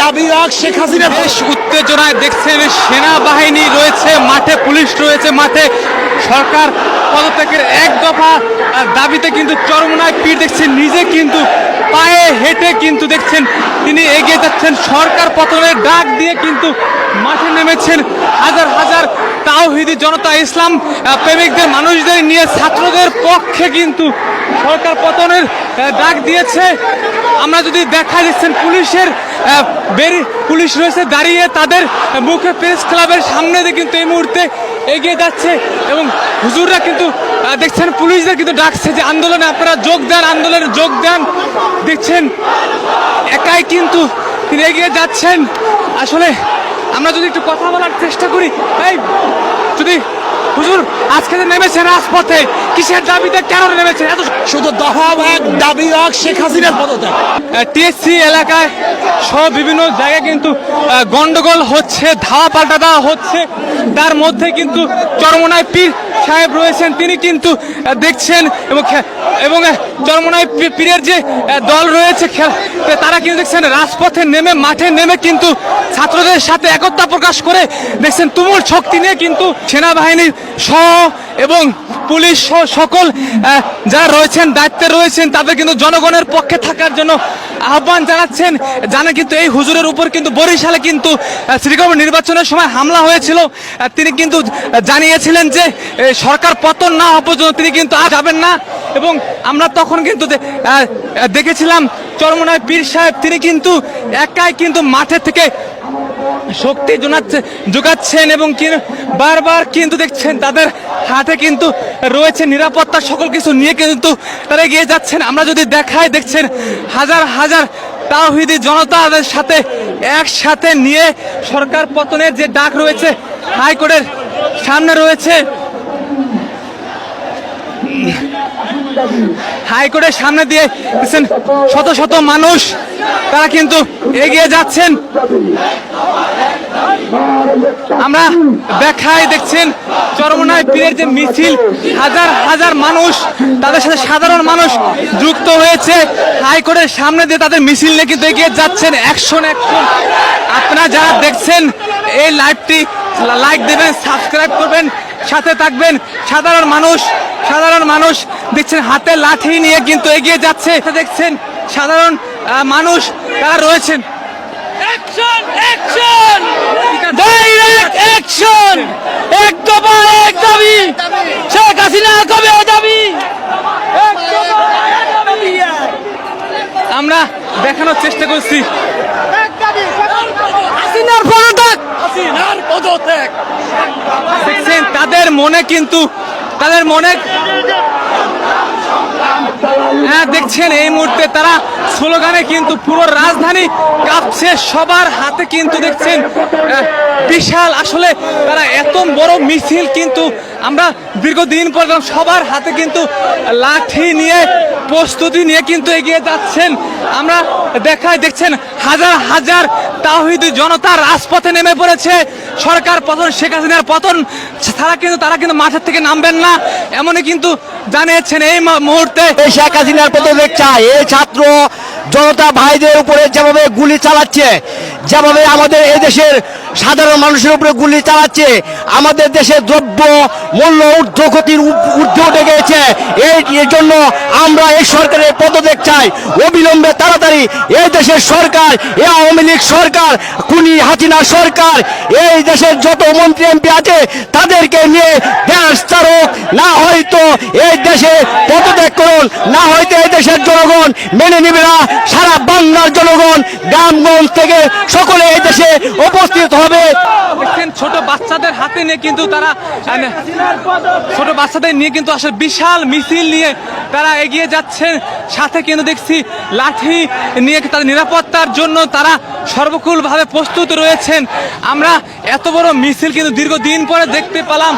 দাবি রাখ শেখ হাসিনা। বেশ উত্তেজনায় দেখছেন, সেনাবাহিনী রয়েছে মাঠে, পুলিশ রয়েছে মাঠে। সরকার পদত্যাগের এক দফা দাবিতে কিন্তু চরমনায় পীর দেখছেন, নিজে কিন্তু পায়ে হেঁটে কিন্তু দেখছেন তিনি এগিয়ে যাচ্ছেন। সরকার পতনের ডাক দিয়ে কিন্তু মাঠে নেমেছেন হাজার হাজার তাওহিদি জনতা, ইসলাম প্রেমিকদের মানুষদের নিয়ে ছাত্রদের পক্ষে কিন্তু সরকার পতনের ডাক দিয়েছে। আমরা যদি দেখা দিচ্ছেন পুলিশের পুলিশ রয়েছে দাঁড়িয়ে, তাদের মুখে প্রেস ক্লাবের সামনে দিয়ে কিন্তু এই মুহূর্তে এগিয়ে যাচ্ছে এবং হুজুররা কিন্তু দেখছেন পুলিশদের কিন্তু ডাকছে যে আন্দোলনে আপনারা যোগ দেন, আন্দোলনে যোগ দেন। দেখছেন একাই কিন্তু তিনি এগিয়ে যাচ্ছেন। আসলে আমরা যদি একটু কথা বলার চেষ্টা করি, এই যদি হুজুর আজকে যে নেমেছেন রাজপথে, কিসের দাবিতে, কেন নেমেছেন? এত শুধু দফা এক দাবি রাখ শেখ হাসিনার পদত্যাগ। টিএসসি এলাকায় সহ বিভিন্ন জায়গায় কিন্তু গন্ডগোল হচ্ছে, ধাওয়া পাল্টা দেওয়া হচ্ছে। তার মধ্যে কিন্তু চরমনায় পীর সাহেব রয়েছেন, তিনি কিন্তু দেখছেন এবং চরমনায় পীরের যে দল রয়েছে তারা কিন্তু দেখছেন রাজপথে নেমে, মাঠে নেমে কিন্তু ছাত্রদের সাথে একতা প্রকাশ করে দেখছেন তুমুল শক্তি নিয়ে কিন্তু সেনাবাহিনীর সহ এবং পুলিশ সহ সকল যারা রয়েছেন, দায়িত্বে রয়েছেন, তাদের কিন্তু জনগণের পক্ষে থাকার জন্য আহ্বান জানাচ্ছেন। জানেন কিন্তু এই হুজুরের উপর কিন্তু বরিশালে কিন্তু সিটি কর্পোরেশন নির্বাচনের সময় হামলা হয়েছিল। তিনি কিন্তু জানিয়েছিলেন যে সরকার পতন না হওয়া পর্যন্ত তিনি কিন্তু আর যাবেন না। এবং আমরা তখন কিন্তু দেখেছিলাম চরমনায় পীর সাহেব তিনি কিন্তু একাই কিন্তু মাঠে থেকে শক্তি যোগাচ্ছেন এবং বারবার কিন্তু দেখছেন তাদের হাতে কিন্তু রয়েছে নিরাপত্তা, সকল কিছু নিয়ে কিন্তু তারা এগিয়ে যাচ্ছেন। আমরা যদি দেখাই, দেখছেন হাজার হাজার তাওহিদি জনতাদের সাথে একসাথে নিয়ে সরকার পতনের যে ডাক রয়েছে হাইকোর্টের সামনে রয়েছে, হাইকোর্টের সামনে দিয়ে দেখছেন শত শত মানুষ তারা কিন্তু এগিয়ে যাচ্ছেন। আমরা দেখাই, দেখছেন চরমনায় পীরের যে মিছিল, হাজার হাজার মানুষ, তাদের সাথে সাধারণ মানুষ যুক্ত হয়েছে। হাইকোর্টের সামনে দিয়ে তাদের মিছিল নিয়ে কিন্তু এগিয়ে যাচ্ছেন অ্যাকশন অ্যাকশন। আপনারা যারা দেখছেন এই লাইভটি লাইক দেবেন, সাবস্ক্রাইব করবেন, সাথে থাকবেন। সাধারণ মানুষ দেখছেন হাতে লাঠি নিয়ে কিন্তু এগিয়ে যাচ্ছে। দেখছেন সাধারণ মানুষ তারা রয়েছেন। অ্যাকশন অ্যাকশন ডাইরেক্ট অ্যাকশন, এক দফা এক দাবি, শেখ হাসিনা কবে দাবি। আমরা দেখানোর চেষ্টা করছি হাসিনার পদত্যাগ। দেখছেন তাদের মনে কিন্তু দেখছেন এই মুহূর্তে তারা স্লোগানে কিন্তু পুরো রাজধানী কাঁপছে। সবার হাতে কিন্তু দেখছেন বিশাল, আসলে তারা এত বড় মিছিল কিন্তু আমরা দীর্ঘদিন পর সবার হাতে কিন্তু লাঠি নিয়ে প্রস্তুতি নিয়ে কিন্তু এগিয়ে যাচ্ছেন। আমরা দেখাই, দেখছেন হাজার হাজার তাওহিদি জনতা রাজপথে নেমে পড়েছে। সরকার পতন, শেখ হাসিনার পতন তারা কিন্তু মাঠের থেকে নামবেন না, এমনই কিন্তু জানিয়েছেন এই মুহূর্তে। শেখ হাসিনার পদত্যাগ চাই। এই ছাত্র জনতা ভাইদের উপরে যেভাবে গুলি চালাচ্ছে, যেভাবে আমাদের এই দেশের সাধারণ মানুষের উপরে গুলি চালাচ্ছে, আমাদের দেশের দ্রব্য মূল্য ঊর্ধ্বগতির ঊর্ধ্বে উঠে গেছে। এর জন্য আমরা এই সরকারের পদত্যাগ চাই অবিলম্বে, তাড়াতাড়ি। এই দেশের সরকার, এই আওয়ামী লীগ সরকার, খুনি হাসিনা সরকার, এই দেশের যত মন্ত্রী এমপি আছে তাদেরকে নিয়ে দেশ চারক, না হয়তো এই দেশে পদত্যাগ করুন, না হয়তো এই দেশের জনগণ মেনে নেবে না। সারা বাংলার জনগণ গ্রামগঞ্জ থেকে সকলে এই দেশে উপস্থিত হবে। দেখছেন ছোট বাচ্চাদের হাতে নিয়ে কিন্তু তারা আসলে বিশাল মিছিল নিয়ে তারা এগিয়ে যাচ্ছেন। সাথে কিন্তু দেখছি লাঠি নিয়ে তাদের নিরাপত্তার জন্য তারা সর্বকুলভাবে প্রস্তুত রয়েছেন। আমরা এত বড় মিছিল কিন্তু দীর্ঘদিন পরে দেখতে পেলাম।